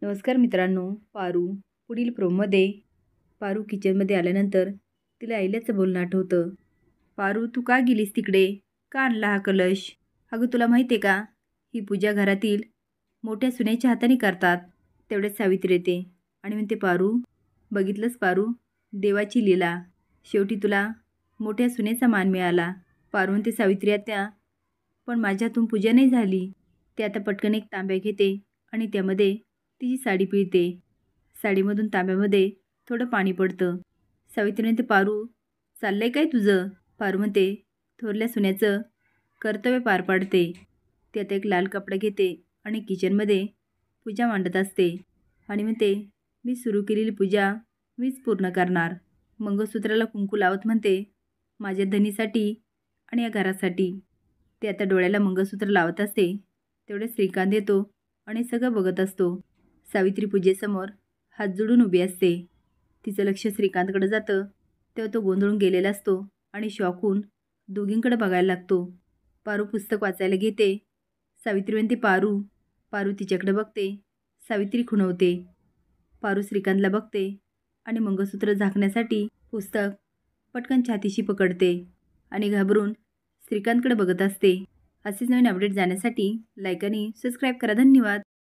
नमस्कार मित्रांनो. पारू पुढील प्रोमोमध्ये पारू किचनमध्ये आल्यानंतर तिला अहिल्याचं बोलणं आठवतं. पारू, तू का गेलीस तिकडे? का आणला हा कलश? अगं तुला माहिती आहे का, ही पूजा घरातील मोठ्या सुनेच्या हाताने करतात. तेवढ्याच सावित्री येते आणि म्हणते, पारू बघितलंस पारू, देवाची लीला. शेवटी तुला मोठ्या सुनेचा मान मिळाला. पारू म्हणते, सावित्री आत्या, पण माझ्यातून पूजा नाही झाली. ते आता पटकन एक तांब्या घेते आणि त्यामध्ये तिची साडी पिळते. साडीमधून तांब्यामध्ये थोडं पाणी पडतं. सावित्री म्हणते, पारू चाललंय काय तुझं? पारू म्हणते, थोरल्या सुनेचं कर्तव्य पार पाडते. ती आता एक लाल कपडा घेते आणि किचनमध्ये पूजा मांडत असते आणि म्हणते, मी सुरू केलेली पूजा मीच पूर्ण करणार. मंगळसूत्राला कुंकू लावत म्हणते, माझ्या धनीसाठी आणि या घरासाठी. ते आता डोळ्याला मंगळसूत्र लावत असते. तेवढे श्रीकांत येतो आणि सगळं बघत असतो. सावित्री पूजेसमोर हात जोडून उभी असते. तिचं लक्ष श्रीकांतकडे जातं. तेव्हा तो गोंधळून गेलेला असतो आणि शॉक होऊन दोघींकडे बघायला लागतो. पारू पुस्तक वाचायला घेते. सावित्री म्हणते, पारू. पारू तिच्याकडे बघते. सावित्री खुणवते. पारू श्रीकांतला बघते आणि मंगळसूत्र झाकण्यासाठी पुस्तक पटकन छातीशी पकडते आणि घाबरून श्रीकांतकडे बघत असते. असेच नवीन अपडेट जाण्यासाठी लाईक आणि सबस्क्राईब करा. धन्यवाद.